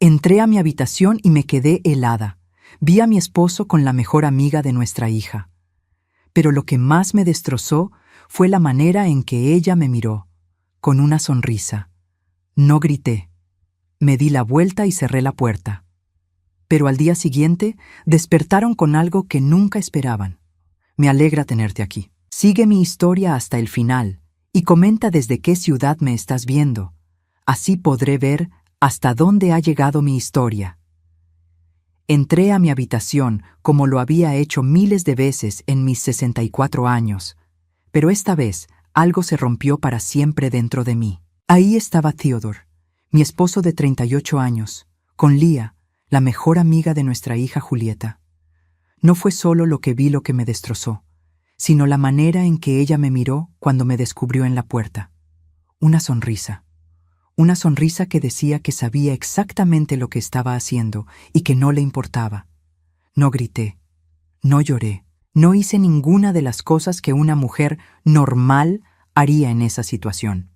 Entré a mi habitación y me quedé helada. Vi a mi esposo con la mejor amiga de nuestra hija. Pero lo que más me destrozó fue la manera en que ella me miró, con una sonrisa. No grité. Me di la vuelta y cerré la puerta. Pero al día siguiente despertaron con algo que nunca esperaban. Me alegra tenerte aquí. Sigue mi historia hasta el final y comenta desde qué ciudad me estás viendo. Así podré ver hasta dónde ha llegado mi historia. Entré a mi habitación como lo había hecho miles de veces en mis 64 años, pero esta vez algo se rompió para siempre dentro de mí. Ahí estaba Theodore, mi esposo de 38 años, con Leah, la mejor amiga de nuestra hija Julieta. No fue solo lo que vi lo que me destrozó, sino la manera en que ella me miró cuando me descubrió en la puerta. Una sonrisa que decía que sabía exactamente lo que estaba haciendo y que no le importaba. No grité, no lloré, no hice ninguna de las cosas que una mujer normal haría en esa situación.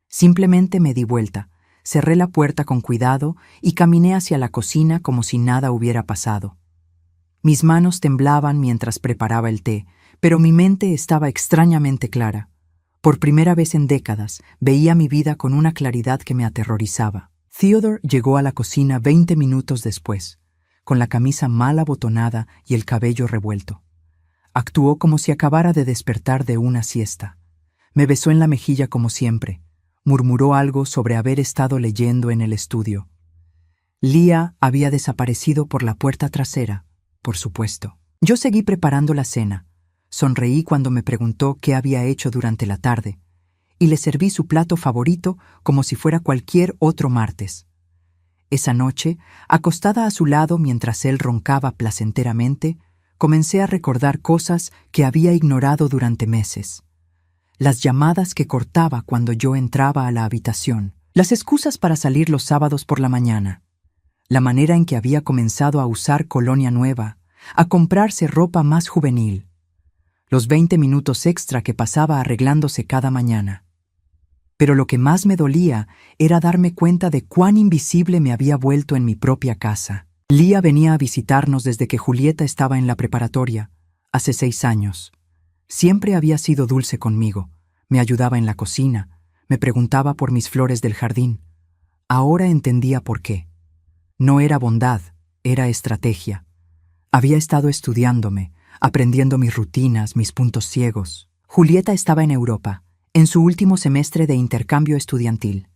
Simplemente me di vuelta, cerré la puerta con cuidado y caminé hacia la cocina como si nada hubiera pasado. Mis manos temblaban mientras preparaba el té, pero mi mente estaba extrañamente clara. Por primera vez en décadas, veía mi vida con una claridad que me aterrorizaba. Theodore llegó a la cocina 20 minutos después, con la camisa mal abotonada y el cabello revuelto. Actuó como si acabara de despertar de una siesta. Me besó en la mejilla como siempre. Murmuró algo sobre haber estado leyendo en el estudio. Leah había desaparecido por la puerta trasera, por supuesto. Yo seguí preparando la cena. Sonreí cuando me preguntó qué había hecho durante la tarde, y le serví su plato favorito como si fuera cualquier otro martes. Esa noche, acostada a su lado mientras él roncaba placenteramente, comencé a recordar cosas que había ignorado durante meses. Las llamadas que cortaba cuando yo entraba a la habitación, las excusas para salir los sábados por la mañana, la manera en que había comenzado a usar colonia nueva, a comprarse ropa más juvenil, los 20 minutos extra que pasaba arreglándose cada mañana. Pero lo que más me dolía era darme cuenta de cuán invisible me había vuelto en mi propia casa. Leah venía a visitarnos desde que Julieta estaba en la preparatoria, hace 6 años. Siempre había sido dulce conmigo, me ayudaba en la cocina, me preguntaba por mis flores del jardín. Ahora entendía por qué. No era bondad, era estrategia. Había estado estudiándome, aprendiendo mis rutinas, mis puntos ciegos. Julieta estaba en Europa, en su último semestre de intercambio estudiantil.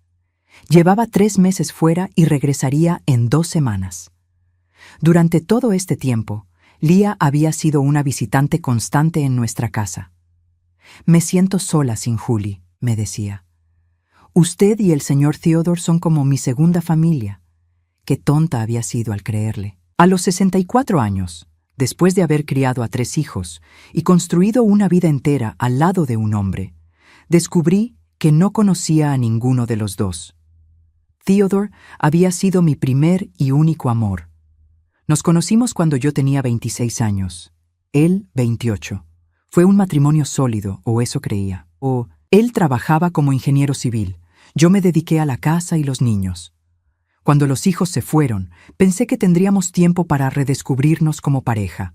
Llevaba 3 meses fuera y regresaría en 2 semanas. Durante todo este tiempo, Leah había sido una visitante constante en nuestra casa. «Me siento sola sin Julie», me decía. «Usted y el señor Theodore son como mi segunda familia». Qué tonta había sido al creerle. A los 64 años, después de haber criado a 3 hijos y construido una vida entera al lado de un hombre, descubrí que no conocía a ninguno de los dos. Theodore había sido mi primer y único amor. Nos conocimos cuando yo tenía 26 años, él 28. Fue un matrimonio sólido, o eso creía. Él trabajaba como ingeniero civil, yo me dediqué a la casa y los niños. Cuando los hijos se fueron, pensé que tendríamos tiempo para redescubrirnos como pareja.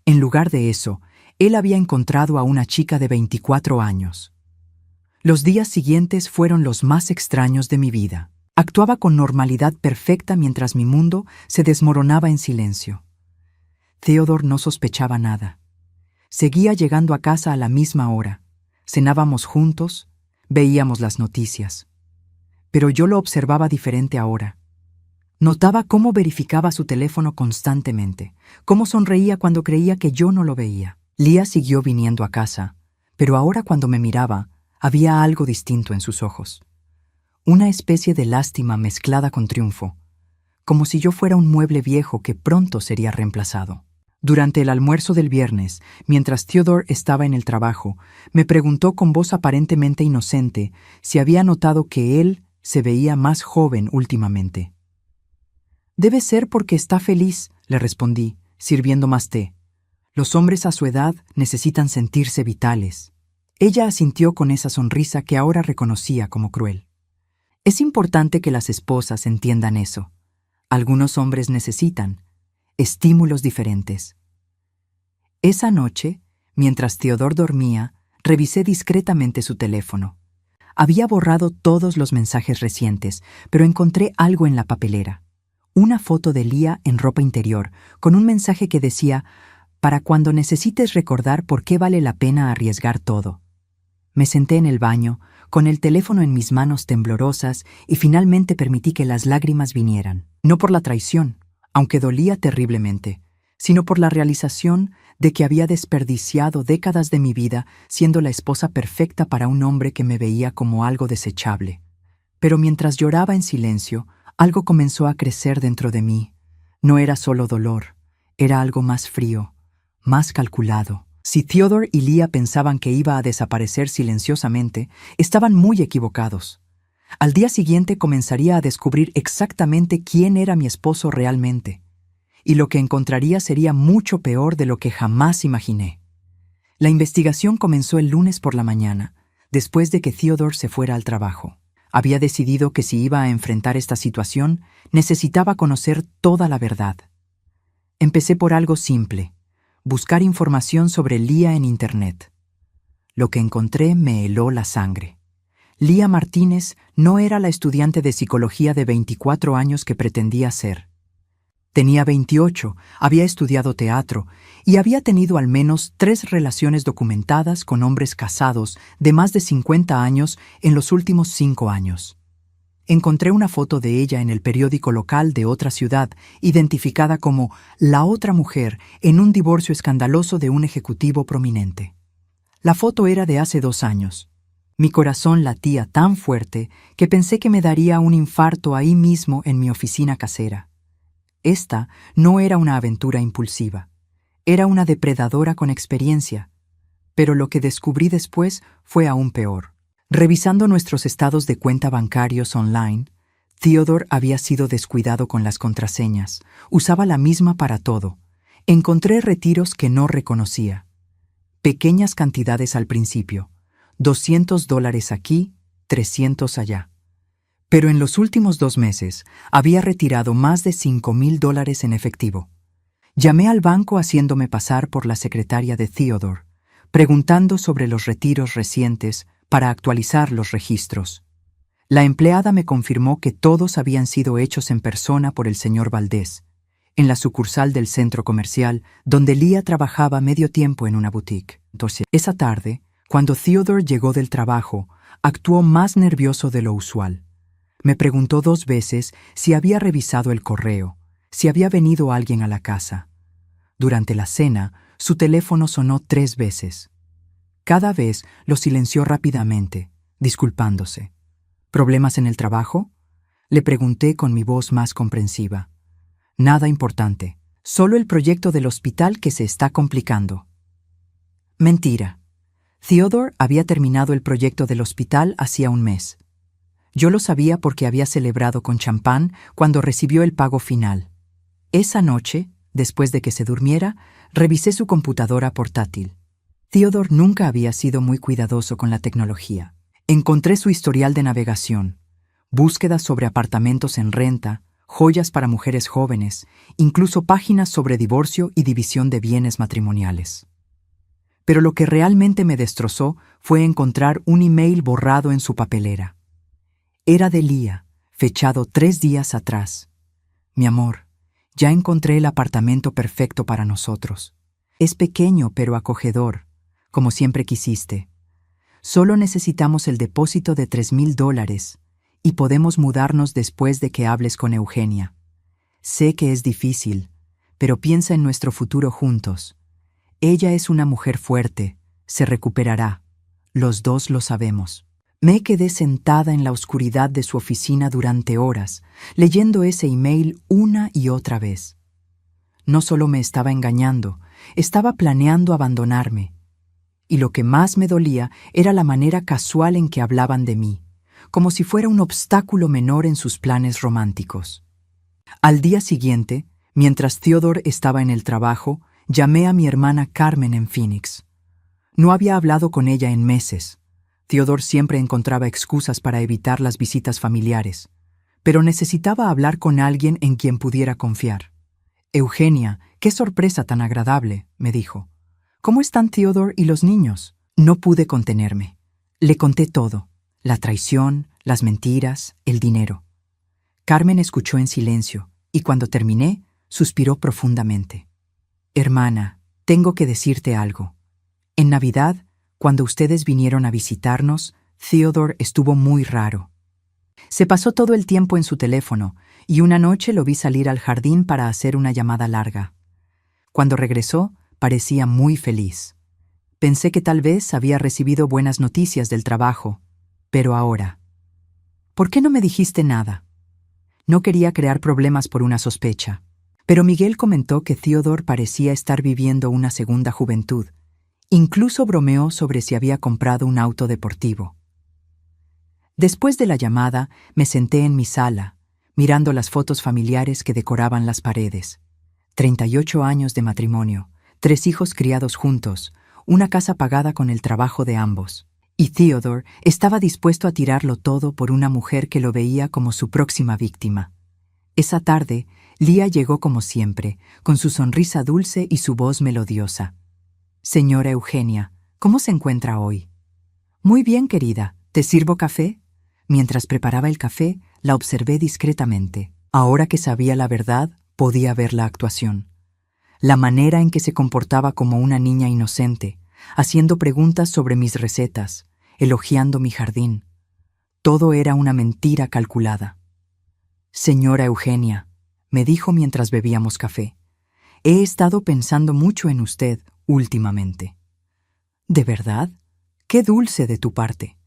En lugar de eso, él había encontrado a una chica de 24 años. Los días siguientes fueron los más extraños de mi vida. Actuaba con normalidad perfecta mientras mi mundo se desmoronaba en silencio. Theodore no sospechaba nada. Seguía llegando a casa a la misma hora. Cenábamos juntos, veíamos las noticias. Pero yo lo observaba diferente ahora. Notaba cómo verificaba su teléfono constantemente, cómo sonreía cuando creía que yo no lo veía. Leah siguió viniendo a casa, pero ahora cuando me miraba, había algo distinto en sus ojos. Una especie de lástima mezclada con triunfo, como si yo fuera un mueble viejo que pronto sería reemplazado. Durante el almuerzo del viernes, mientras Theodore estaba en el trabajo, me preguntó con voz aparentemente inocente si había notado que él se veía más joven últimamente. «Debe ser porque está feliz», le respondí, sirviendo más té. «Los hombres a su edad necesitan sentirse vitales». Ella asintió con esa sonrisa que ahora reconocía como cruel. «Es importante que las esposas entiendan eso. Algunos hombres necesitan estímulos diferentes. Esa noche, mientras Theodore dormía, revisé discretamente su teléfono. Había borrado todos los mensajes recientes, pero encontré algo en la papelera. Una foto de Leah en ropa interior, con un mensaje que decía: «Para cuando necesites recordar por qué vale la pena arriesgar todo». Me senté en el baño, con el teléfono en mis manos temblorosas, y finalmente permití que las lágrimas vinieran. No por la traición, aunque dolía terriblemente, sino por la realización de que había desperdiciado décadas de mi vida siendo la esposa perfecta para un hombre que me veía como algo desechable. Pero mientras lloraba en silencio, algo comenzó a crecer dentro de mí. No era solo dolor, era algo más frío, más calculado. Si Theodore y Leah pensaban que iba a desaparecer silenciosamente, estaban muy equivocados. Al día siguiente comenzaría a descubrir exactamente quién era mi esposo realmente, y lo que encontraría sería mucho peor de lo que jamás imaginé. La investigación comenzó el lunes por la mañana, después de que Theodore se fuera al trabajo. Había decidido que si iba a enfrentar esta situación, necesitaba conocer toda la verdad. Empecé por algo simple: buscar información sobre Leah en Internet. Lo que encontré me heló la sangre. Leah Martínez no era la estudiante de psicología de 24 años que pretendía ser. Tenía 28, había estudiado teatro y había tenido al menos 3 relaciones documentadas con hombres casados de más de 50 años en los últimos 5 años. Encontré una foto de ella en el periódico local de otra ciudad, identificada como la otra mujer en un divorcio escandaloso de un ejecutivo prominente. La foto era de hace 2 años. Mi corazón latía tan fuerte que pensé que me daría un infarto ahí mismo en mi oficina casera. Esta no era una aventura impulsiva. Era una depredadora con experiencia. Pero lo que descubrí después fue aún peor. Revisando nuestros estados de cuenta bancarios online, Theodore había sido descuidado con las contraseñas. Usaba la misma para todo. Encontré retiros que no reconocía. Pequeñas cantidades al principio. $200 aquí, 300 allá. Pero en los últimos 2 meses había retirado más de $5,000 en efectivo. Llamé al banco haciéndome pasar por la secretaria de Theodore, preguntando sobre los retiros recientes para actualizar los registros. La empleada me confirmó que todos habían sido hechos en persona por el señor Valdés, en la sucursal del centro comercial donde Leah trabajaba medio tiempo en una boutique. Entonces, esa tarde, cuando Theodore llegó del trabajo, actuó más nervioso de lo usual. Me preguntó 2 veces si había revisado el correo, si había venido alguien a la casa. Durante la cena, su teléfono sonó 3 veces. Cada vez lo silenció rápidamente, disculpándose. ¿Problemas en el trabajo?, le pregunté con mi voz más comprensiva. Nada importante, solo el proyecto del hospital que se está complicando. Mentira. Theodore había terminado el proyecto del hospital hacía 1 mes. Yo lo sabía porque había celebrado con champán cuando recibió el pago final. Esa noche, después de que se durmiera, revisé su computadora portátil. Theodore nunca había sido muy cuidadoso con la tecnología. Encontré su historial de navegación, búsquedas sobre apartamentos en renta, joyas para mujeres jóvenes, incluso páginas sobre divorcio y división de bienes matrimoniales. Pero lo que realmente me destrozó fue encontrar un email borrado en su papelera. Era de Leah, fechado 3 días atrás. Mi amor, ya encontré el apartamento perfecto para nosotros. Es pequeño pero acogedor, como siempre quisiste. Solo necesitamos el depósito de $3,000 y podemos mudarnos después de que hables con Eugenia. Sé que es difícil, pero piensa en nuestro futuro juntos. Ella es una mujer fuerte, se recuperará. Los 2 lo sabemos. Me quedé sentada en la oscuridad de su oficina durante horas, leyendo ese email una y otra vez. No solo me estaba engañando, estaba planeando abandonarme. Y lo que más me dolía era la manera casual en que hablaban de mí, como si fuera un obstáculo menor en sus planes románticos. Al día siguiente, mientras Theodore estaba en el trabajo, llamé a mi hermana Carmen en Phoenix. No había hablado con ella en meses. Theodore siempre encontraba excusas para evitar las visitas familiares. pero necesitaba hablar con alguien en quien pudiera confiar. Eugenia, qué sorpresa tan agradable, me dijo. ¿Cómo están Theodore y los niños? No pude contenerme. Le conté todo: la traición, las mentiras, el dinero. Carmen escuchó en silencio, y cuando terminé, suspiró profundamente. Hermana, tengo que decirte algo. En Navidad, cuando ustedes vinieron a visitarnos, Theodore estuvo muy raro. Se pasó todo el tiempo en su teléfono, y una noche lo vi salir al jardín para hacer una llamada larga. Cuando regresó, parecía muy feliz. Pensé que tal vez había recibido buenas noticias del trabajo, pero ahora... ¿Por qué no me dijiste nada? No quería crear problemas por una sospecha, pero Miguel comentó que Theodore parecía estar viviendo una segunda juventud. Incluso bromeó sobre si había comprado un auto deportivo. Después de la llamada, me senté en mi sala, mirando las fotos familiares que decoraban las paredes. 38 años de matrimonio, 3 hijos criados juntos, una casa pagada con el trabajo de ambos. Y Theodore estaba dispuesto a tirarlo todo por una mujer que lo veía como su próxima víctima. Esa tarde, Lía llegó como siempre, con su sonrisa dulce y su voz melodiosa. «Señora Eugenia, ¿cómo se encuentra hoy?» «Muy bien, querida. ¿Te sirvo café?» Mientras preparaba el café, la observé discretamente. Ahora que sabía la verdad, podía ver la actuación. La manera en que se comportaba como una niña inocente, haciendo preguntas sobre mis recetas, elogiando mi jardín. Todo era una mentira calculada. «Señora Eugenia», me dijo mientras bebíamos café, «he estado pensando mucho en usted últimamente». «¿De verdad? Qué dulce de tu parte».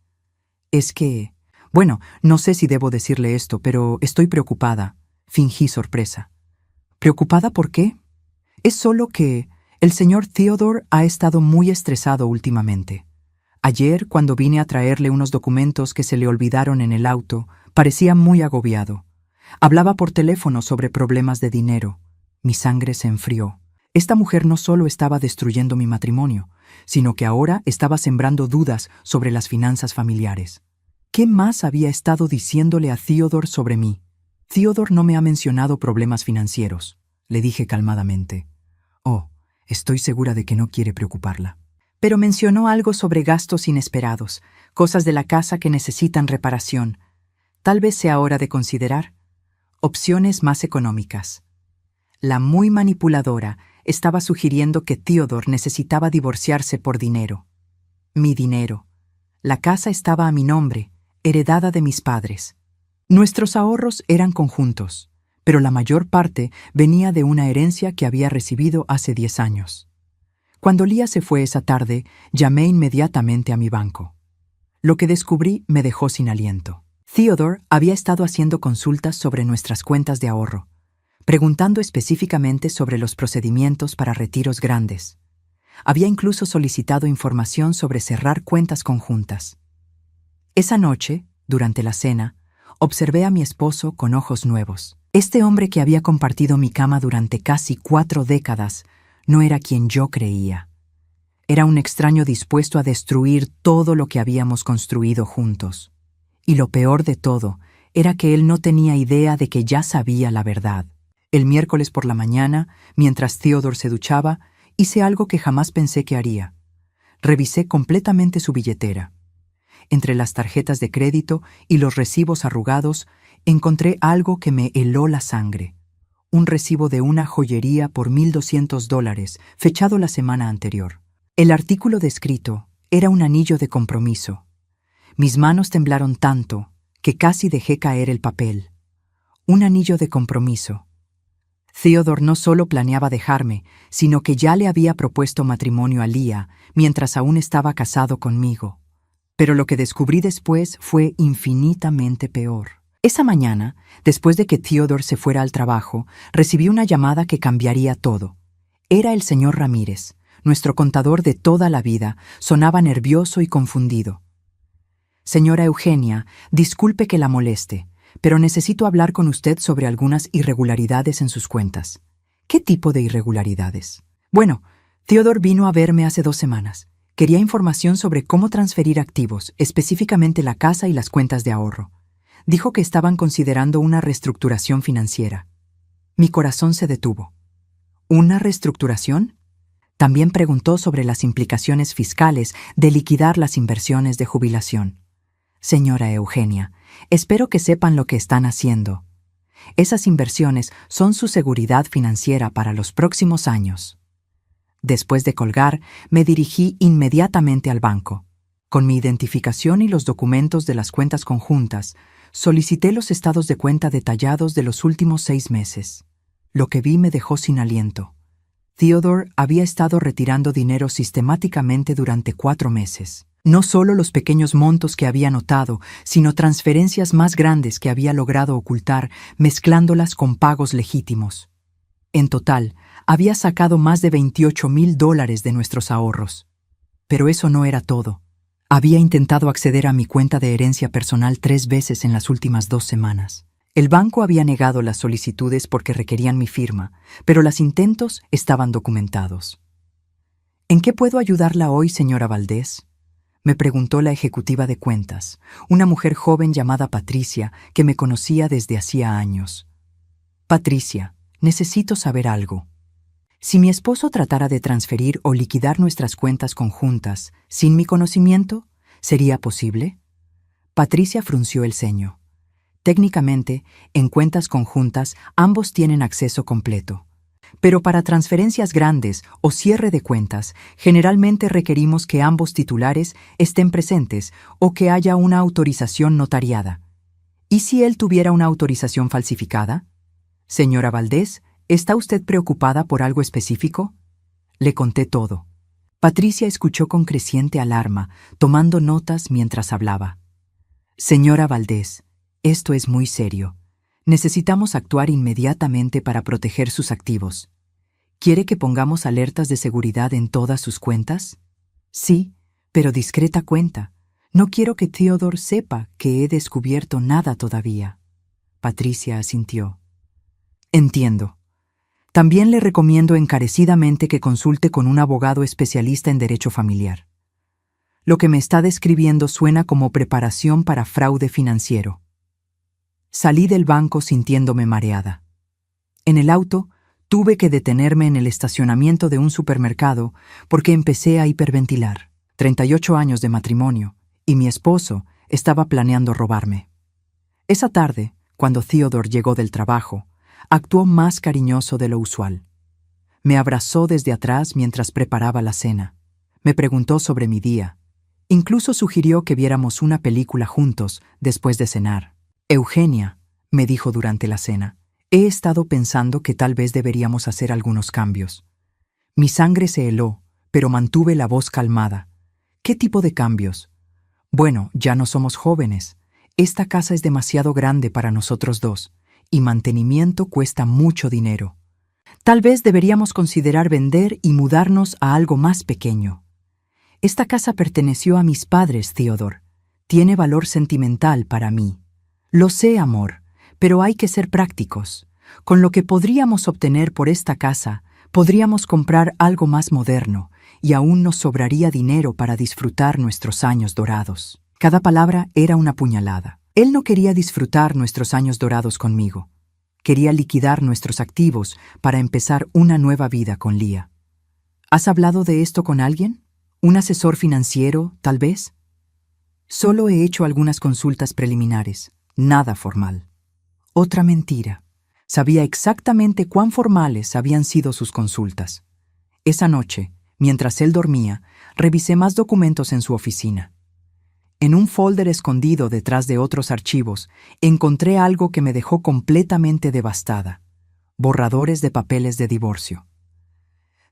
«Es que... bueno, no sé si debo decirle esto, pero estoy preocupada», fingí sorpresa. «¿Preocupada por qué?» «Es solo que el señor Theodore ha estado muy estresado últimamente. Ayer, cuando vine a traerle unos documentos que se le olvidaron en el auto, parecía muy agobiado. Hablaba por teléfono sobre problemas de dinero. Mi sangre se enfrió. Esta mujer no solo estaba destruyendo mi matrimonio, sino que ahora estaba sembrando dudas sobre las finanzas familiares. ¿Qué más había estado diciéndole a Theodore sobre mí? «Theodore no me ha mencionado problemas financieros», le dije calmadamente. «Oh, estoy segura de que no quiere preocuparla». «Pero mencionó algo sobre gastos inesperados, cosas de la casa que necesitan reparación. Tal vez sea hora de considerar opciones más económicas». La muy manipuladora estaba sugiriendo que Theodore necesitaba divorciarse por dinero. Mi dinero. La casa estaba a mi nombre, heredada de mis padres. Nuestros ahorros eran conjuntos, pero la mayor parte venía de una herencia que había recibido hace 10 años. Cuando Lía se fue esa tarde, llamé inmediatamente a mi banco. Lo que descubrí me dejó sin aliento. Theodore había estado haciendo consultas sobre nuestras cuentas de ahorro, preguntando específicamente sobre los procedimientos para retiros grandes. Había incluso solicitado información sobre cerrar cuentas conjuntas. Esa noche, durante la cena, observé a mi esposo con ojos nuevos. Este hombre que había compartido mi cama durante casi 4 décadas no era quien yo creía. Era un extraño dispuesto a destruir todo lo que habíamos construido juntos. Y lo peor de todo era que él no tenía idea de que ya sabía la verdad. El miércoles por la mañana, mientras Theodore se duchaba, hice algo que jamás pensé que haría. Revisé completamente su billetera. Entre las tarjetas de crédito y los recibos arrugados, encontré algo que me heló la sangre. Un recibo de una joyería por $1,200, fechado la semana anterior. El artículo descrito era un anillo de compromiso. Mis manos temblaron tanto que casi dejé caer el papel. Un anillo de compromiso. Theodore no solo planeaba dejarme, sino que ya le había propuesto matrimonio a Lía mientras aún estaba casado conmigo. Pero lo que descubrí después fue infinitamente peor. Esa mañana, después de que Theodore se fuera al trabajo, recibí una llamada que cambiaría todo. Era el señor Ramírez, nuestro contador de toda la vida. Sonaba nervioso y confundido. «Señora Eugenia, disculpe que la moleste, pero necesito hablar con usted sobre algunas irregularidades en sus cuentas». «¿Qué tipo de irregularidades?» «Bueno, Theodore vino a verme hace 2 semanas. Quería información sobre cómo transferir activos, específicamente la casa y las cuentas de ahorro. Dijo que estaban considerando una reestructuración financiera. Mi corazón se detuvo. ¿Una reestructuración? También preguntó sobre las implicaciones fiscales de liquidar las inversiones de jubilación. Señora Eugenia, espero que sepan lo que están haciendo. Esas inversiones son su seguridad financiera para los próximos años. Después de colgar, me dirigí inmediatamente al banco. Con mi identificación y los documentos de las cuentas conjuntas, solicité los estados de cuenta detallados de los últimos 6 meses. Lo que vi me dejó sin aliento. Theodore había estado retirando dinero sistemáticamente durante 4 meses. No solo los pequeños montos que había notado, sino transferencias más grandes que había logrado ocultar, mezclándolas con pagos legítimos. En total, había sacado más de $28,000 de nuestros ahorros. Pero eso no era todo. Había intentado acceder a mi cuenta de herencia personal 3 veces en las últimas 2 semanas. El banco había negado las solicitudes porque requerían mi firma, pero los intentos estaban documentados. ¿En qué puedo ayudarla hoy, señora Valdés?, me preguntó la ejecutiva de cuentas, una mujer joven llamada Patricia que me conocía desde hacía años. Patricia, necesito saber algo. Si mi esposo tratara de transferir o liquidar nuestras cuentas conjuntas sin mi conocimiento, ¿sería posible? Patricia frunció el ceño. Técnicamente, en cuentas conjuntas ambos tienen acceso completo. Pero para transferencias grandes o cierre de cuentas, generalmente requerimos que ambos titulares estén presentes o que haya una autorización notariada. ¿Y si él tuviera una autorización falsificada? Señora Valdés, ¿está usted preocupada por algo específico? Le conté todo. Patricia escuchó con creciente alarma, tomando notas mientras hablaba. Señora Valdés, esto es muy serio. Necesitamos actuar inmediatamente para proteger sus activos. ¿Quiere que pongamos alertas de seguridad en todas sus cuentas? Sí, pero discreta cuenta. No quiero que Theodore sepa que he descubierto nada todavía. Patricia asintió. Entiendo. También le recomiendo encarecidamente que consulte con un abogado especialista en derecho familiar. Lo que me está describiendo suena como preparación para fraude financiero. Salí del banco sintiéndome mareada. En el auto, tuve que detenerme en el estacionamiento de un supermercado porque empecé a hiperventilar. 38 años de matrimonio, y mi esposo estaba planeando robarme. Esa tarde, cuando Theodore llegó del trabajo, actuó más cariñoso de lo usual. Me abrazó desde atrás mientras preparaba la cena. Me preguntó sobre mi día. Incluso sugirió que viéramos una película juntos después de cenar. Eugenia, me dijo durante la cena, he estado pensando que tal vez deberíamos hacer algunos cambios. Mi sangre se heló, pero mantuve la voz calmada. ¿Qué tipo de cambios? Bueno, ya no somos jóvenes. Esta casa es demasiado grande para nosotros dos, y mantenimiento cuesta mucho dinero. Tal vez deberíamos considerar vender y mudarnos a algo más pequeño. Esta casa perteneció a mis padres, Theodore. Tiene valor sentimental para mí. Lo sé, amor, pero hay que ser prácticos. Con lo que podríamos obtener por esta casa, podríamos comprar algo más moderno, y aún nos sobraría dinero para disfrutar nuestros años dorados. Cada palabra era una puñalada. Él no quería disfrutar nuestros años dorados conmigo. Quería liquidar nuestros activos para empezar una nueva vida con Leah. ¿Has hablado de esto con alguien? ¿Un asesor financiero, tal vez? Solo he hecho algunas consultas preliminares. Nada formal. Otra mentira. Sabía exactamente cuán formales habían sido sus consultas. Esa noche, mientras él dormía, revisé más documentos en su oficina. En un folder escondido detrás de otros archivos, encontré algo que me dejó completamente devastada. Borradores de papeles de divorcio.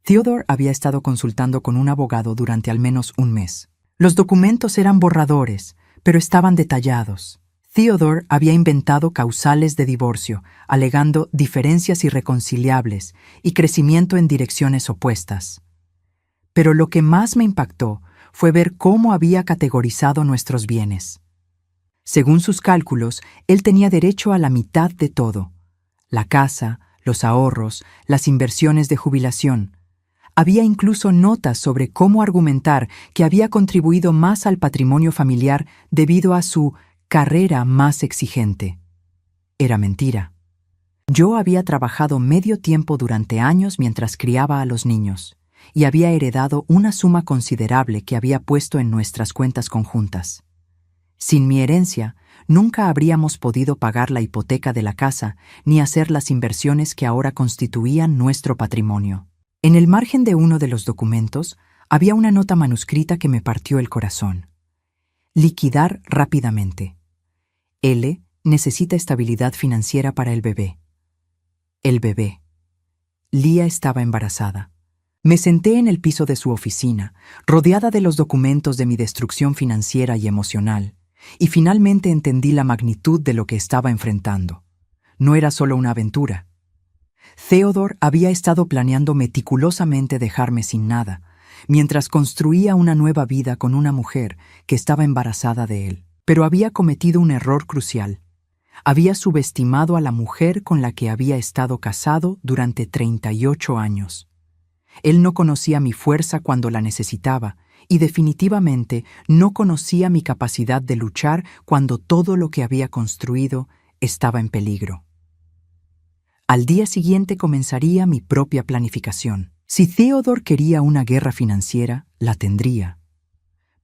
Theodore había estado consultando con un abogado durante al menos un mes. Los documentos eran borradores, pero estaban detallados. Theodore había inventado causales de divorcio, alegando diferencias irreconciliables y crecimiento en direcciones opuestas. Pero lo que más me impactó fue ver cómo había categorizado nuestros bienes. Según sus cálculos, él tenía derecho a la mitad de todo: la casa, los ahorros, las inversiones de jubilación. Había incluso notas sobre cómo argumentar que había contribuido más al patrimonio familiar debido a su carrera más exigente. Era mentira. Yo había trabajado medio tiempo durante años mientras criaba a los niños, y había heredado una suma considerable que había puesto en nuestras cuentas conjuntas. Sin mi herencia, nunca habríamos podido pagar la hipoteca de la casa ni hacer las inversiones que ahora constituían nuestro patrimonio. En el margen de uno de los documentos había una nota manuscrita que me partió el corazón. Liquidar rápidamente. L necesita estabilidad financiera para el bebé. El bebé. Lía estaba embarazada. Me senté en el piso de su oficina, rodeada de los documentos de mi destrucción financiera y emocional, y finalmente entendí la magnitud de lo que estaba enfrentando. No era solo una aventura. Theodore había estado planeando meticulosamente dejarme sin nada, mientras construía una nueva vida con una mujer que estaba embarazada de él. Pero había cometido un error crucial. Había subestimado a la mujer con la que había estado casado durante 38 años. Él no conocía mi fuerza cuando la necesitaba y definitivamente no conocía mi capacidad de luchar cuando todo lo que había construido estaba en peligro. Al día siguiente comenzaría mi propia planificación. Si Theodore quería una guerra financiera, la tendría.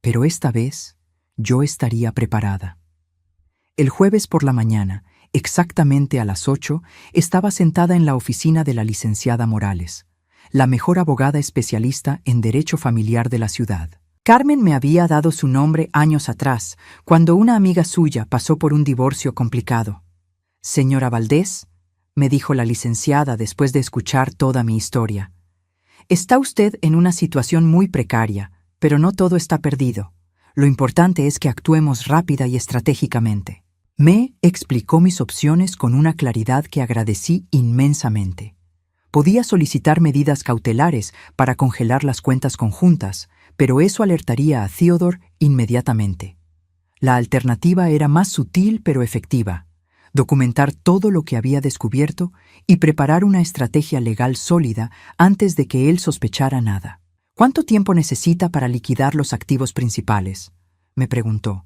Pero esta vez, yo estaría preparada. El jueves por la mañana, exactamente a las 8, estaba sentada en la oficina de la licenciada Morales, la mejor abogada especialista en derecho familiar de la ciudad. Carmen me había dado su nombre años atrás, cuando una amiga suya pasó por un divorcio complicado. «Señora Valdés», me dijo la licenciada después de escuchar toda mi historia, «está usted en una situación muy precaria, pero no todo está perdido. Lo importante es que actuemos rápida y estratégicamente». Me explicó mis opciones con una claridad que agradecí inmensamente. Podía solicitar medidas cautelares para congelar las cuentas conjuntas, pero eso alertaría a Theodore inmediatamente. La alternativa era más sutil pero efectiva: documentar todo lo que había descubierto y preparar una estrategia legal sólida antes de que él sospechara nada. «¿Cuánto tiempo necesita para liquidar los activos principales?», me preguntó.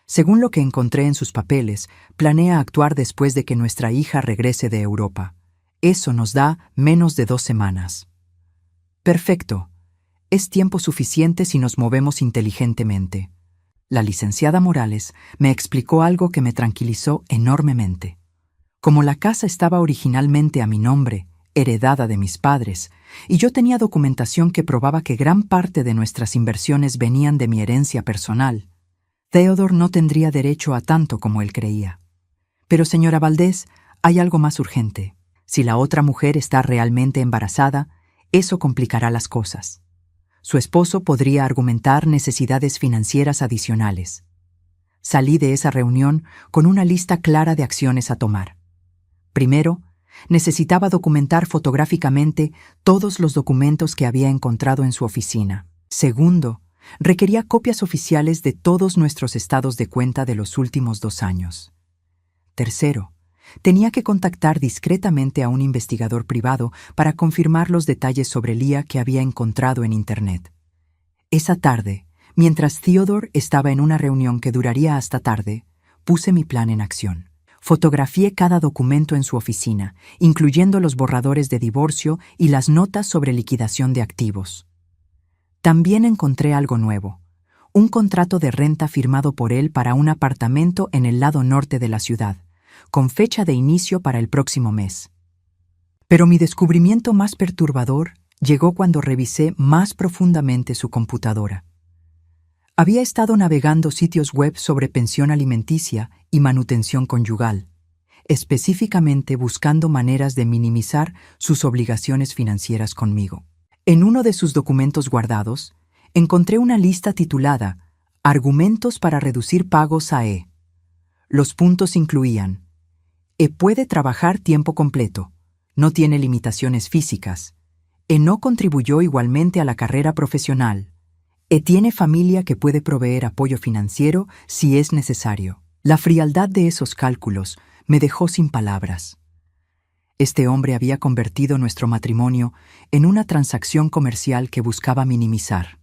Según lo que encontré en sus papeles, planea actuar después de que nuestra hija regrese de Europa. Eso nos da menos de 2 semanas. Perfecto. Es tiempo suficiente si nos movemos inteligentemente. La licenciada Morales me explicó algo que me tranquilizó enormemente. Como la casa estaba originalmente a mi nombre, heredada de mis padres, y yo tenía documentación que probaba que gran parte de nuestras inversiones venían de mi herencia personal, Theodore no tendría derecho a tanto como él creía. Pero, señora Valdés, hay algo más urgente. Si la otra mujer está realmente embarazada, eso complicará las cosas. Su esposo podría argumentar necesidades financieras adicionales. Salí de esa reunión con una lista clara de acciones a tomar. Primero, necesitaba documentar fotográficamente todos los documentos que había encontrado en su oficina. Segundo, requería copias oficiales de todos nuestros estados de cuenta de los últimos 2 años. Tercero, tenía que contactar discretamente a un investigador privado para confirmar los detalles sobre Lía que había encontrado en Internet. Esa tarde, mientras Theodore estaba en una reunión que duraría hasta tarde, puse mi plan en acción. Fotografié cada documento en su oficina, incluyendo los borradores de divorcio y las notas sobre liquidación de activos. También encontré algo nuevo: un contrato de renta firmado por él para un apartamento en el lado norte de la ciudad, con fecha de inicio para el próximo mes. Pero mi descubrimiento más perturbador llegó cuando revisé más profundamente su computadora. Había estado navegando sitios web sobre pensión alimenticia y manutención conyugal, específicamente buscando maneras de minimizar sus obligaciones financieras conmigo. En uno de sus documentos guardados, encontré una lista titulada «Argumentos para reducir pagos a E». Los puntos incluían: E puede trabajar tiempo completo, no tiene limitaciones físicas, E no contribuyó igualmente a la carrera profesional, E tiene familia que puede proveer apoyo financiero si es necesario. La frialdad de esos cálculos me dejó sin palabras. Este hombre había convertido nuestro matrimonio en una transacción comercial que buscaba minimizar.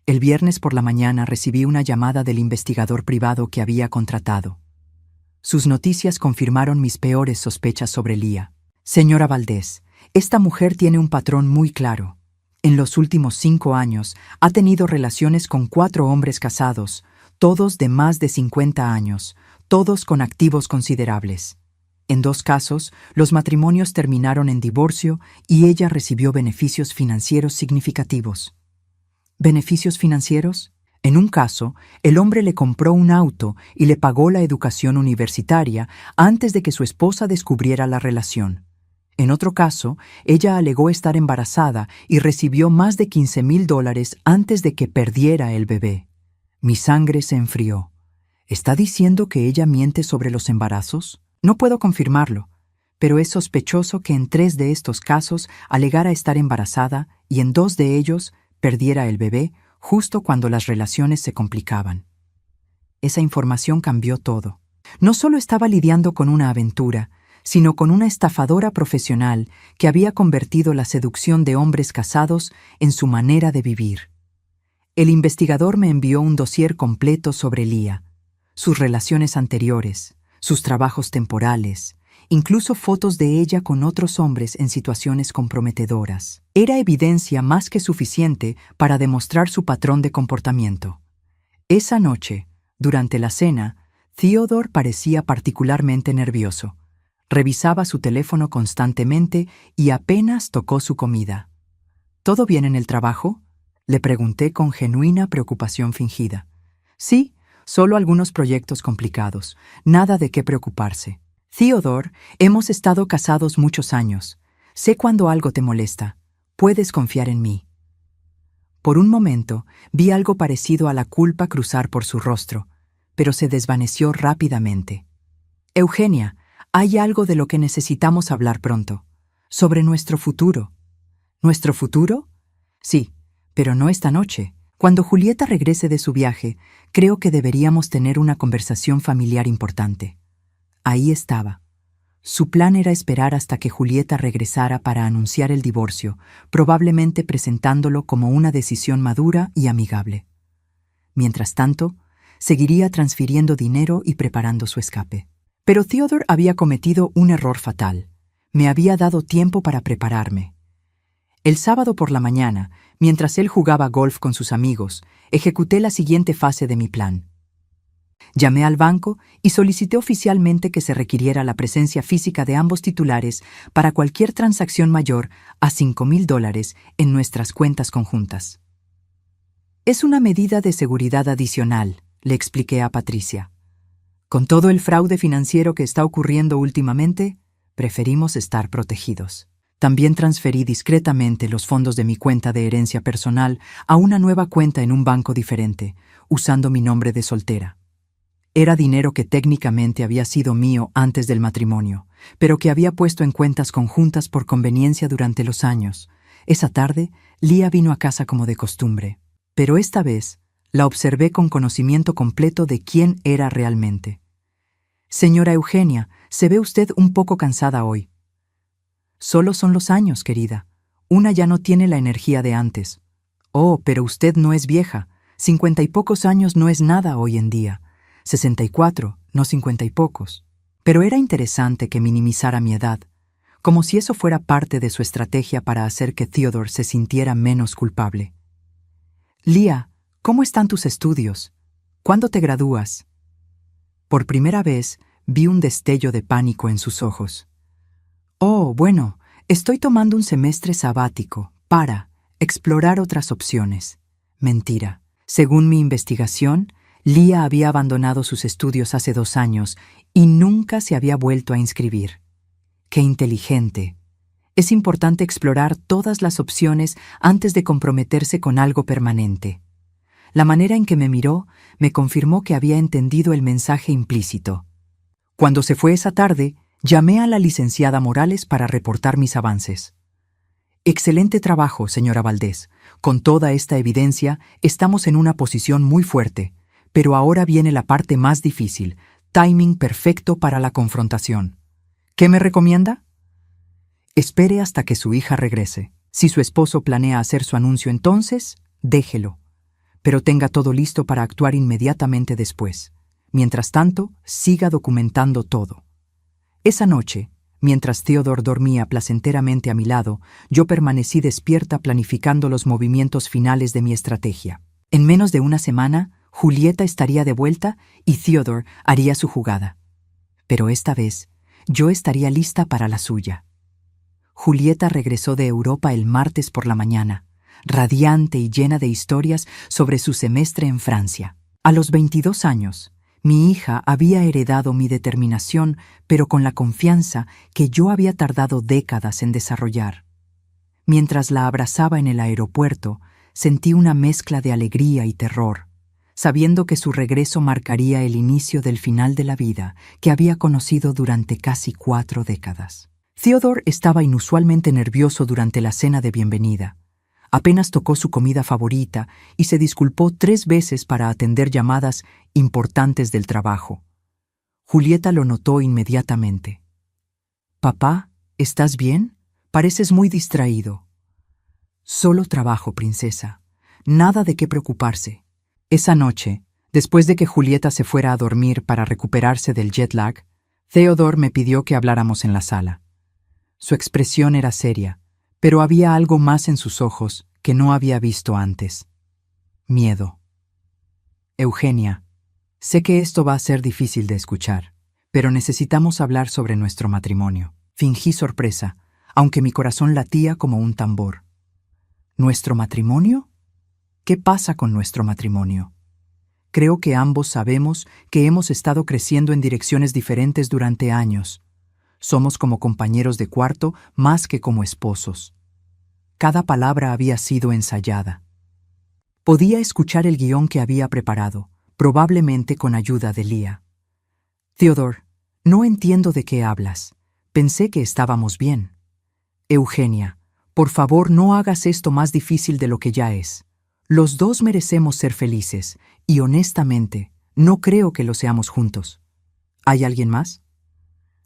El viernes por la mañana recibí una llamada del investigador privado que había contratado. Sus noticias confirmaron mis peores sospechas sobre Lía. Señora Valdés, esta mujer tiene un patrón muy claro. En los últimos 5 años ha tenido relaciones con 4 hombres casados, todos de más de 50 años, todos con activos considerables. En 2 casos, los matrimonios terminaron en divorcio y ella recibió beneficios financieros significativos. ¿Beneficios financieros? En un caso, el hombre le compró un auto y le pagó la educación universitaria antes de que su esposa descubriera la relación. En otro caso, ella alegó estar embarazada y recibió más de $15,000 antes de que perdiera el bebé. Mi sangre se enfrió. ¿Está diciendo que ella miente sobre los embarazos? No puedo confirmarlo, pero es sospechoso que en 3 de estos casos alegara estar embarazada y en 2 de ellos perdiera el bebé justo cuando las relaciones se complicaban. Esa información cambió todo. No solo estaba lidiando con una aventura, sino con una estafadora profesional que había convertido la seducción de hombres casados en su manera de vivir. El investigador me envió un dossier completo sobre Lía, sus relaciones anteriores, sus trabajos temporales, incluso fotos de ella con otros hombres en situaciones comprometedoras. Era evidencia más que suficiente para demostrar su patrón de comportamiento. Esa noche, durante la cena, Theodore parecía particularmente nervioso. Revisaba su teléfono constantemente y apenas tocó su comida. ¿Todo bien en el trabajo?, le pregunté con genuina preocupación fingida. Sí, solo algunos proyectos complicados, nada de qué preocuparse. Theodore, hemos estado casados muchos años. Sé cuando algo te molesta. Puedes confiar en mí. Por un momento, vi algo parecido a la culpa cruzar por su rostro, pero se desvaneció rápidamente. Eugenia, hay algo de lo que necesitamos hablar pronto. Sobre nuestro futuro. ¿Nuestro futuro? Sí, pero no esta noche. Cuando Julieta regrese de su viaje, creo que deberíamos tener una conversación familiar importante. Ahí estaba. Su plan era esperar hasta que Julieta regresara para anunciar el divorcio, probablemente presentándolo como una decisión madura y amigable. Mientras tanto, seguiría transfiriendo dinero y preparando su escape. Pero Theodore había cometido un error fatal. Me había dado tiempo para prepararme. El sábado por la mañana, mientras él jugaba golf con sus amigos, ejecuté la siguiente fase de mi plan. Llamé al banco y solicité oficialmente que se requiriera la presencia física de ambos titulares para cualquier transacción mayor a $5,000 en nuestras cuentas conjuntas. Es una medida de seguridad adicional, le expliqué a Patricia. Con todo el fraude financiero que está ocurriendo últimamente, preferimos estar protegidos. También transferí discretamente los fondos de mi cuenta de herencia personal a una nueva cuenta en un banco diferente, usando mi nombre de soltera. Era dinero que técnicamente había sido mío antes del matrimonio, pero que había puesto en cuentas conjuntas por conveniencia durante los años. Esa tarde, Lía vino a casa como de costumbre, pero esta vez la observé con conocimiento completo de quién era realmente. Señora Eugenia, se ve usted un poco cansada hoy. Solo son los años, querida. Una ya no tiene la energía de antes. Oh, pero usted no es vieja. 50 y pocos años no es nada hoy en día. 64, no 50 y pocos. Pero era interesante que minimizara mi edad, como si eso fuera parte de su estrategia para hacer que Theodore se sintiera menos culpable. Lía, ¿cómo están tus estudios? ¿Cuándo te gradúas? Por primera vez, vi un destello de pánico en sus ojos. Oh, bueno, estoy tomando un semestre sabático para explorar otras opciones. Mentira. Según mi investigación, Lía había abandonado sus estudios hace 2 años y nunca se había vuelto a inscribir. ¡Qué inteligente! Es importante explorar todas las opciones antes de comprometerse con algo permanente. La manera en que me miró me confirmó que había entendido el mensaje implícito. Cuando se fue esa tarde, llamé a la licenciada Morales para reportar mis avances. Excelente trabajo, señora Valdés. Con toda esta evidencia, estamos en una posición muy fuerte, pero ahora viene la parte más difícil, timing perfecto para la confrontación. ¿Qué me recomienda? Espere hasta que su hija regrese. Si su esposo planea hacer su anuncio entonces, déjelo. pero tenga todo listo para actuar inmediatamente después. Mientras tanto, siga documentando todo. Esa noche, mientras Theodore dormía placenteramente a mi lado, yo permanecí despierta planificando los movimientos finales de mi estrategia. En menos de una semana, Julieta estaría de vuelta y Theodore haría su jugada. Pero esta vez, yo estaría lista para la suya. Julieta regresó de Europa el martes por la mañana, radiante y llena de historias sobre su semestre en Francia. A los 22 años, mi hija había heredado mi determinación, pero con la confianza que yo había tardado décadas en desarrollar. Mientras la abrazaba en el aeropuerto, sentí una mezcla de alegría y terror, sabiendo que su regreso marcaría el inicio del final de la vida que había conocido durante casi 4 décadas. Theodore estaba inusualmente nervioso durante la cena de bienvenida. Apenas tocó su comida favorita y se disculpó 3 veces para atender llamadas importantes del trabajo. Julieta lo notó inmediatamente. «Papá, ¿estás bien? Pareces muy distraído». «Solo trabajo, princesa. Nada de qué preocuparse». Esa noche, después de que Julieta se fuera a dormir para recuperarse del jet lag, Theodore me pidió que habláramos en la sala. Su expresión era seria, pero había algo más en sus ojos que no había visto antes. Miedo. «Eugenia, sé que esto va a ser difícil de escuchar, pero necesitamos hablar sobre nuestro matrimonio». Fingí sorpresa, aunque mi corazón latía como un tambor. ¿Nuestro matrimonio? ¿Qué pasa con nuestro matrimonio? Creo que ambos sabemos que hemos estado creciendo en direcciones diferentes durante años. Somos como compañeros de cuarto más que como esposos. Cada palabra había sido ensayada. Podía escuchar el guión que había preparado, probablemente con ayuda de Leah. «Theodore, no entiendo de qué hablas. Pensé que estábamos bien». «Eugenia, por favor no hagas esto más difícil de lo que ya es. Los dos merecemos ser felices, y honestamente, no creo que lo seamos juntos. ¿Hay alguien más?»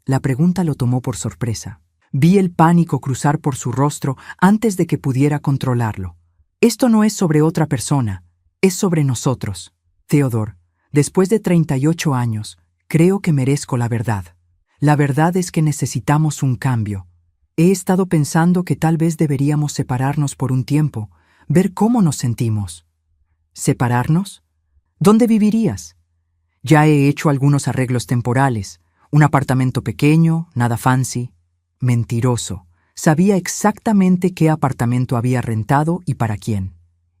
La pregunta lo tomó por sorpresa. Vi el pánico cruzar por su rostro antes de que pudiera controlarlo. «Esto no es sobre otra persona, es sobre nosotros. Theodore, después de 38 años, creo que merezco la verdad. La verdad es que necesitamos un cambio. He estado pensando que tal vez deberíamos separarnos por un tiempo, ver cómo nos sentimos». «¿Separarnos? ¿Dónde vivirías?» «Ya he hecho algunos arreglos temporales. Un apartamento pequeño, nada fancy». Mentiroso. Sabía exactamente qué apartamento había rentado y para quién.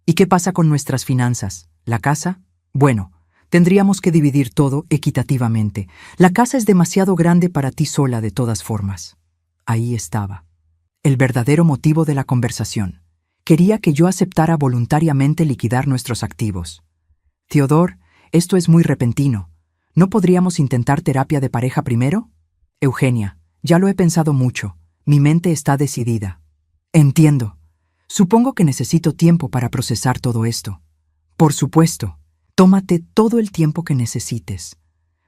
«¿Y qué pasa con nuestras finanzas? ¿La casa?» «Bueno, tendríamos que dividir todo equitativamente. La casa es demasiado grande para ti sola de todas formas». Ahí estaba. El verdadero motivo de la conversación. Quería que yo aceptara voluntariamente liquidar nuestros activos. «Theodore, esto es muy repentino. ¿No podríamos intentar terapia de pareja primero?» «Eugenia, ya lo he pensado mucho. Mi mente está decidida». «Entiendo. Supongo que necesito tiempo para procesar todo esto». «Por supuesto. Tómate todo el tiempo que necesites».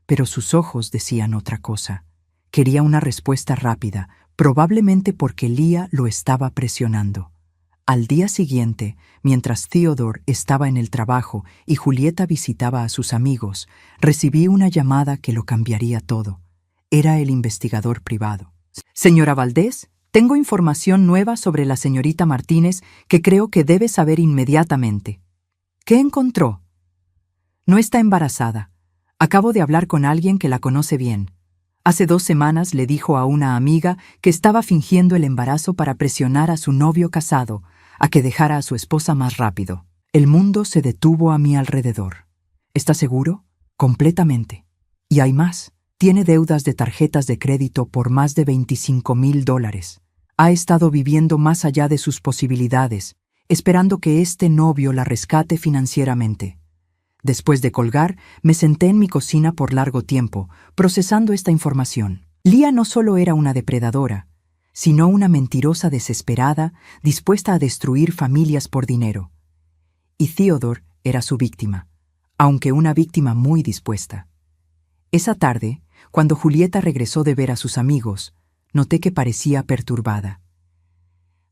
Pero sus ojos decían otra cosa. Quería una respuesta rápida, probablemente porque Leah lo estaba presionando. Al día siguiente, mientras Theodore estaba en el trabajo y Julieta visitaba a sus amigos, recibí una llamada que lo cambiaría todo. Era el investigador privado. «Señora Valdés, tengo información nueva sobre la señorita Martínez que creo que debe saber inmediatamente». «¿Qué encontró?» «No está embarazada. Acabo de hablar con alguien que la conoce bien. Hace 2 semanas le dijo a una amiga que estaba fingiendo el embarazo para presionar a su novio casado a que dejara a su esposa más rápido». El mundo se detuvo a mi alrededor. «¿Está seguro?» «Completamente. Y hay más. Tiene deudas de tarjetas de crédito por más de $25,000. Ha estado viviendo más allá de sus posibilidades, esperando que este novio la rescate financieramente». Después de colgar, me senté en mi cocina por largo tiempo, procesando esta información. Leah no solo era una depredadora, sino una mentirosa desesperada, dispuesta a destruir familias por dinero. Y Theodore era su víctima, aunque una víctima muy dispuesta. Esa tarde, cuando Julieta regresó de ver a sus amigos, noté que parecía perturbada.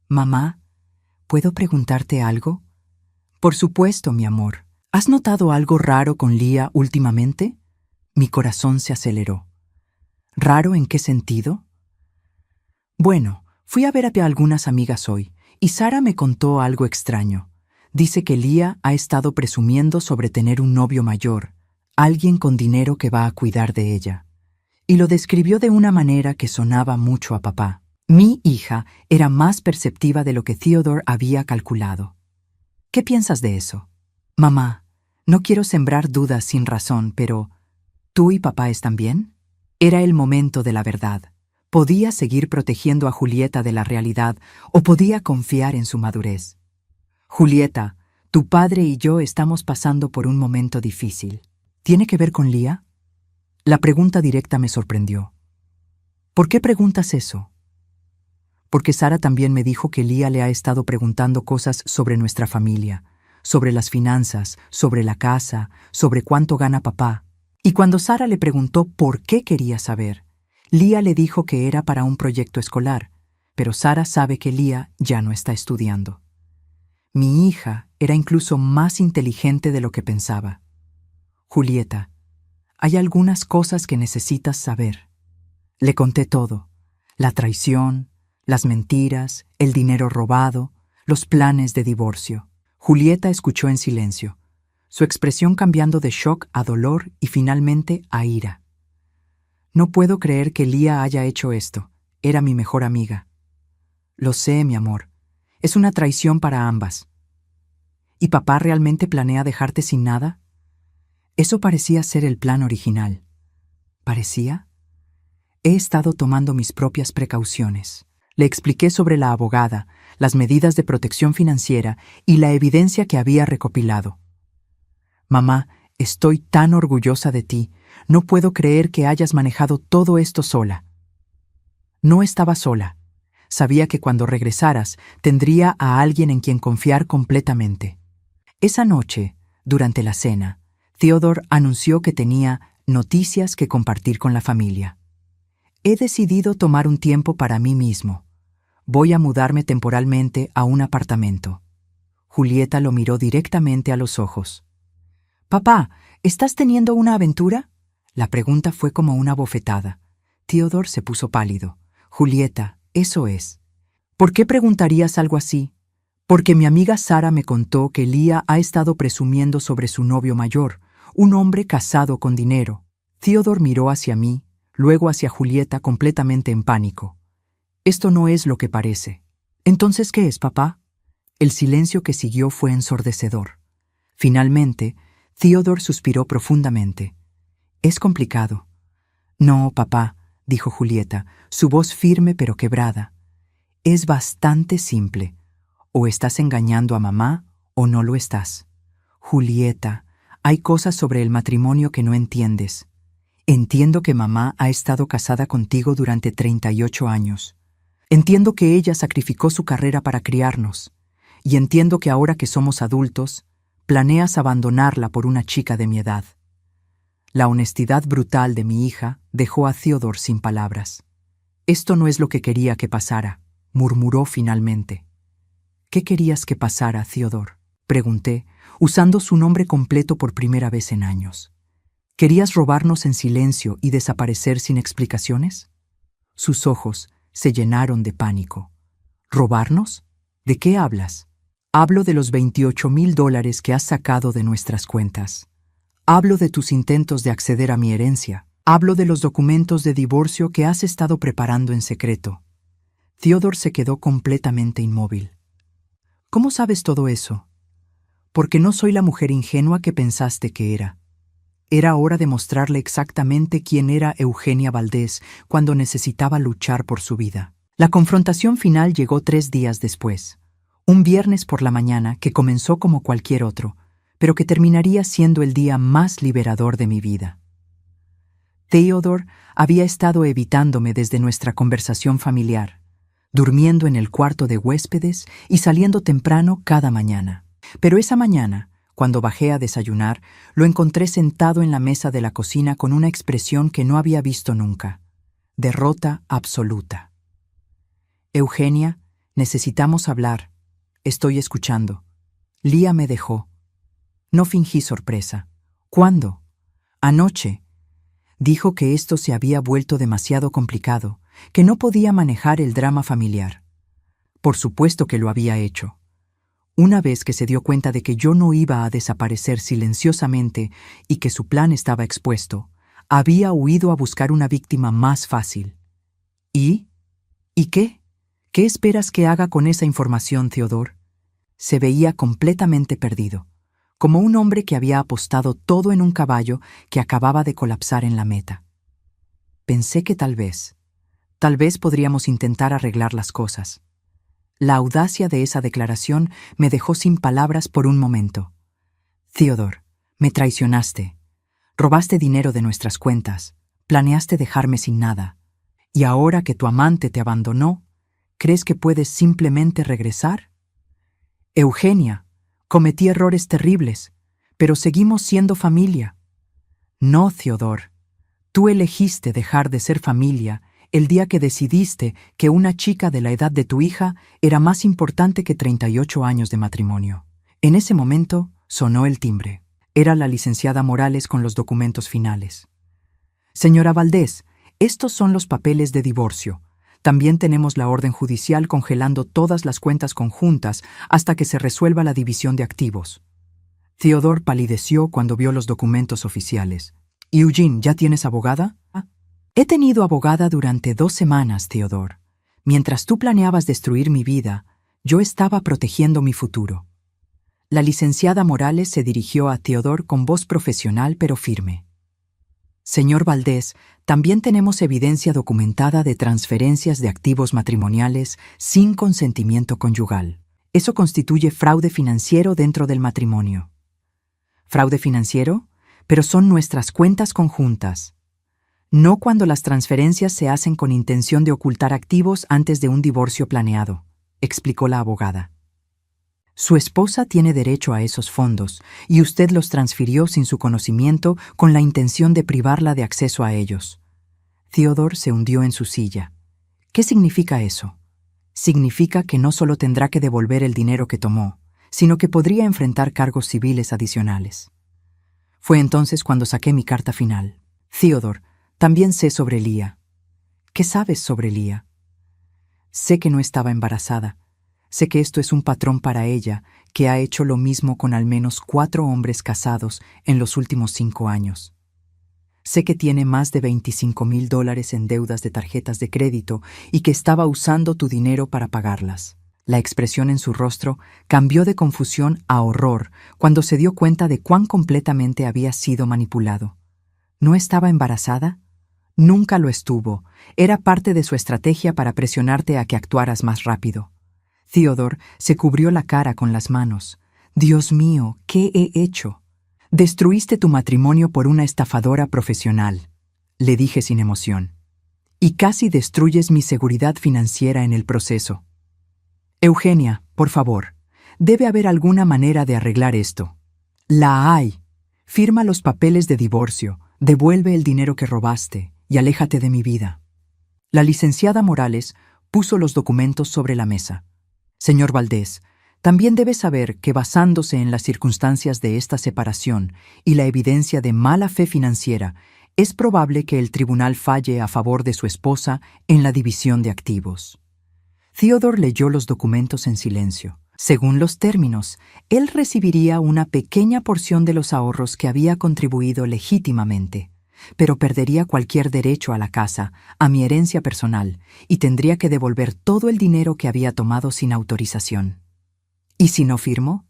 «Mamá, ¿puedo preguntarte algo?» «Por supuesto, mi amor. ¿Has notado algo raro con Lía últimamente? Mi corazón se aceleró. ¿Raro en qué sentido? Bueno, fui a ver a algunas amigas hoy, y Sara me contó algo extraño. Dice que Lía ha estado presumiendo sobre tener un novio mayor, alguien con dinero que va a cuidar de ella. Y lo describió de una manera que sonaba mucho a papá. Mi hija era más perceptiva de lo que Theodore había calculado. ¿Qué piensas de eso? Mamá, no quiero sembrar dudas sin razón, pero ¿tú y papá están bien? Era el momento de la verdad. Podía seguir protegiendo a Julieta de la realidad o podía confiar en su madurez. Julieta, tu padre y yo estamos pasando por un momento difícil. ¿Tiene que ver con Lía? La pregunta directa me sorprendió. ¿Por qué preguntas eso? Porque Sara también me dijo que Lía le ha estado preguntando cosas sobre nuestra familia, sobre las finanzas, sobre la casa, sobre cuánto gana papá. Y cuando Sara le preguntó por qué quería saber, Lía le dijo que era para un proyecto escolar, pero Sara sabe que Lía ya no está estudiando. Mi hija era incluso más inteligente de lo que pensaba. Julieta, hay algunas cosas que necesitas saber. Le conté todo: la traición, las mentiras, el dinero robado, los planes de divorcio. Julieta escuchó en silencio, su expresión cambiando de shock a dolor y finalmente a ira. No puedo creer que Lía haya hecho esto. Era mi mejor amiga. Lo sé, mi amor. Es una traición para ambas. ¿Y papá realmente planea dejarte sin nada? Eso parecía ser el plan original. ¿Parecía? He estado tomando mis propias precauciones. Le expliqué sobre la abogada, las medidas de protección financiera y la evidencia que había recopilado. Mamá, estoy tan orgullosa de ti. No puedo creer que hayas manejado todo esto sola. No estaba sola. Sabía que cuando regresaras tendría a alguien en quien confiar completamente. Esa noche, durante la cena, Theodore anunció que tenía noticias que compartir con la familia. He decidido tomar un tiempo para mí mismo. Voy a mudarme temporalmente a un apartamento. Julieta lo miró directamente a los ojos. Papá, ¿estás teniendo una aventura? La pregunta fue como una bofetada. Theodore se puso pálido. Julieta, eso es. ¿Por qué preguntarías algo así? Porque mi amiga Sara me contó que Lía ha estado presumiendo sobre su novio mayor, un hombre casado con dinero. Theodore miró hacia mí, luego hacia Julieta completamente en pánico. Esto no es lo que parece. ¿Entonces qué es, papá? El silencio que siguió fue ensordecedor. Finalmente, Theodore suspiró profundamente. Es complicado. No, papá, dijo Julieta, su voz firme pero quebrada. Es bastante simple. O estás engañando a mamá o no lo estás. Julieta, hay cosas sobre el matrimonio que no entiendes. Entiendo que mamá ha estado casada contigo durante 38 años. Entiendo que ella sacrificó su carrera para criarnos. Y entiendo que ahora que somos adultos, planeas abandonarla por una chica de mi edad. La honestidad brutal de mi hija dejó a Theodore sin palabras. Esto no es lo que quería que pasara, murmuró finalmente. ¿Qué querías que pasara, Theodore? Pregunté, usando su nombre completo por primera vez en años. ¿Querías robarnos en silencio y desaparecer sin explicaciones? Sus ojos se llenaron de pánico. ¿Robarnos? ¿De qué hablas? Hablo de los $28,000 que has sacado de nuestras cuentas. Hablo de tus intentos de acceder a mi herencia. Hablo de los documentos de divorcio que has estado preparando en secreto. Theodore se quedó completamente inmóvil. ¿Cómo sabes todo eso? Porque no soy la mujer ingenua que pensaste que era. Era hora de mostrarle exactamente quién era Eugenia Valdés cuando necesitaba luchar por su vida. La confrontación final llegó 3 días después. Un viernes por la mañana que comenzó como cualquier otro, pero que terminaría siendo el día más liberador de mi vida. Theodore había estado evitándome desde nuestra conversación familiar, durmiendo en el cuarto de huéspedes y saliendo temprano cada mañana. Pero esa mañana, cuando bajé a desayunar, lo encontré sentado en la mesa de la cocina con una expresión que no había visto nunca: derrota absoluta. Eugenia, necesitamos hablar. Estoy escuchando. Lía me dejó. No fingí sorpresa. ¿Cuándo? Anoche. Dijo que esto se había vuelto demasiado complicado, que no podía manejar el drama familiar. Por supuesto que lo había hecho. Una vez que se dio cuenta de que yo no iba a desaparecer silenciosamente y que su plan estaba expuesto, había huido a buscar una víctima más fácil. ¿Y? ¿Y qué? ¿Qué esperas que haga con esa información, Theodore? Se veía completamente perdido, como un hombre que había apostado todo en un caballo que acababa de colapsar en la meta. Pensé que tal vez podríamos intentar arreglar las cosas. La audacia de esa declaración me dejó sin palabras por un momento. Theodore, me traicionaste. Robaste dinero de nuestras cuentas. Planeaste dejarme sin nada. Y ahora que tu amante te abandonó, ¿crees que puedes simplemente regresar? Eugenia, cometí errores terribles, pero seguimos siendo familia. No, Theodore. Tú elegiste dejar de ser familia el día que decidiste que una chica de la edad de tu hija era más importante que 38 años de matrimonio. En ese momento sonó el timbre. Era la licenciada Morales con los documentos finales. Señora Valdés, estos son los papeles de divorcio. También tenemos la orden judicial congelando todas las cuentas conjuntas hasta que se resuelva la división de activos. Theodore palideció cuando vio los documentos oficiales. Eugene, ¿ya tienes abogada? He tenido abogada durante 2 semanas, Theodore. Mientras tú planeabas destruir mi vida, yo estaba protegiendo mi futuro. La licenciada Morales se dirigió a Theodore con voz profesional pero firme. Señor Valdés, también tenemos evidencia documentada de transferencias de activos matrimoniales sin consentimiento conyugal. Eso constituye fraude financiero dentro del matrimonio. ¿Fraude financiero? Pero son nuestras cuentas conjuntas. No cuando las transferencias se hacen con intención de ocultar activos antes de un divorcio planeado, explicó la abogada. Su esposa tiene derecho a esos fondos y usted los transfirió sin su conocimiento con la intención de privarla de acceso a ellos. Theodore se hundió en su silla. ¿Qué significa eso? Significa que no solo tendrá que devolver el dinero que tomó, sino que podría enfrentar cargos civiles adicionales. Fue entonces cuando saqué mi carta final. Theodore, también sé sobre Leah. ¿Qué sabes sobre Leah? Sé que no estaba embarazada. Sé que esto es un patrón para ella, que ha hecho lo mismo con al menos 4 hombres casados en los últimos 5 años. Sé que tiene más de $25,000 en deudas de tarjetas de crédito y que estaba usando tu dinero para pagarlas. La expresión en su rostro cambió de confusión a horror cuando se dio cuenta de cuán completamente había sido manipulado. ¿No estaba embarazada? Nunca lo estuvo. Era parte de su estrategia para presionarte a que actuaras más rápido. Theodore se cubrió la cara con las manos. Dios mío, ¿qué he hecho? Destruiste tu matrimonio por una estafadora profesional, le dije sin emoción. Y casi destruyes mi seguridad financiera en el proceso. Eugenia, por favor, debe haber alguna manera de arreglar esto. La hay. Firma los papeles de divorcio, devuelve el dinero que robaste y aléjate de mi vida. La licenciada Morales puso los documentos sobre la mesa. Señor Valdés, también debe saber que basándose en las circunstancias de esta separación y la evidencia de mala fe financiera, es probable que el tribunal falle a favor de su esposa en la división de activos. Theodore leyó los documentos en silencio. Según los términos, él recibiría una pequeña porción de los ahorros que había contribuido legítimamente, pero perdería cualquier derecho a la casa, a mi herencia personal, y tendría que devolver todo el dinero que había tomado sin autorización. ¿Y si no firmo?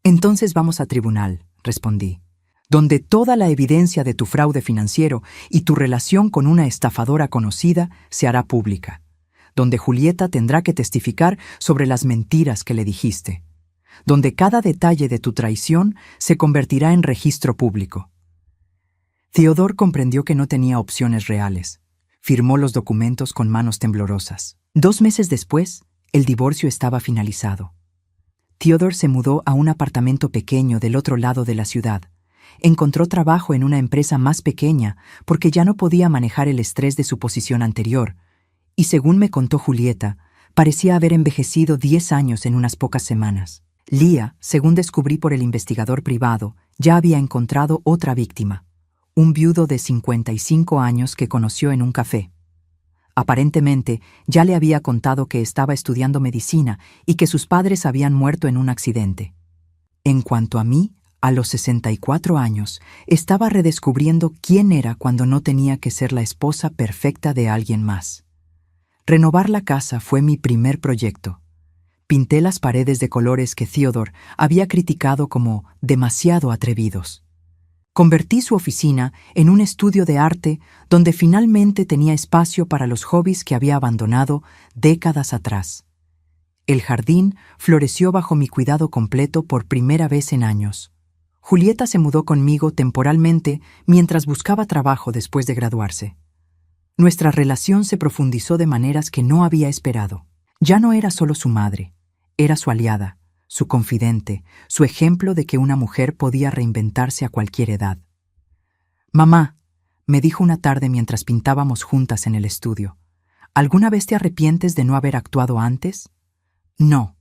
Entonces vamos a tribunal, respondí, donde toda la evidencia de tu fraude financiero y tu relación con una estafadora conocida se hará pública, donde Julieta tendrá que testificar sobre las mentiras que le dijiste, donde cada detalle de tu traición se convertirá en registro público. Theodore comprendió que no tenía opciones reales. Firmó los documentos con manos temblorosas. 2 meses después, el divorcio estaba finalizado. Theodore se mudó a un apartamento pequeño del otro lado de la ciudad. Encontró trabajo en una empresa más pequeña porque ya no podía manejar el estrés de su posición anterior, y según me contó Julieta, parecía haber envejecido 10 años en unas pocas semanas. Lía, según descubrí por el investigador privado, ya había encontrado otra víctima, un viudo de 55 años que conoció en un café. Aparentemente, ya le había contado que estaba estudiando medicina y que sus padres habían muerto en un accidente. En cuanto a mí, a los 64 años, estaba redescubriendo quién era cuando no tenía que ser la esposa perfecta de alguien más. Renovar la casa fue mi primer proyecto. Pinté las paredes de colores que Theodore había criticado como demasiado atrevidos. Convertí su oficina en un estudio de arte donde finalmente tenía espacio para los hobbies que había abandonado décadas atrás. El jardín floreció bajo mi cuidado completo por primera vez en años. Julieta se mudó conmigo temporalmente mientras buscaba trabajo después de graduarse. Nuestra relación se profundizó de maneras que no había esperado. Ya no era solo su madre, era su aliada, su confidente, su ejemplo de que una mujer podía reinventarse a cualquier edad. «Mamá», me dijo una tarde mientras pintábamos juntas en el estudio, «¿alguna vez te arrepientes de no haber actuado antes?» «No»,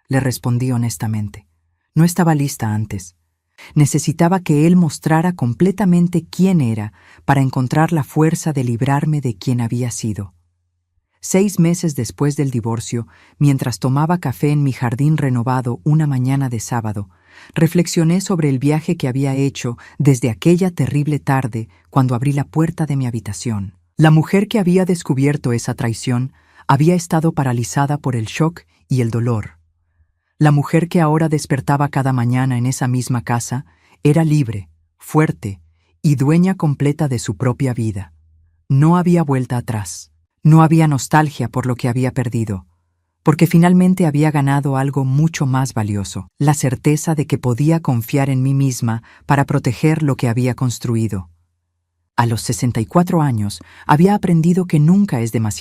le respondí honestamente. No estaba lista antes. Necesitaba que él mostrara completamente quién era para encontrar la fuerza de librarme de quien había sido. 6 meses después del divorcio, mientras tomaba café en mi jardín renovado una mañana de sábado, reflexioné sobre el viaje que había hecho desde aquella terrible tarde cuando abrí la puerta de mi habitación. La mujer que había descubierto esa traición había estado paralizada por el shock y el dolor. La mujer que ahora despertaba cada mañana en esa misma casa era libre, fuerte y dueña completa de su propia vida. No había vuelta atrás. No había nostalgia por lo que había perdido, porque finalmente había ganado algo mucho más valioso, la certeza de que podía confiar en mí misma para proteger lo que había construido. A los 64 años había aprendido que nunca es demasiado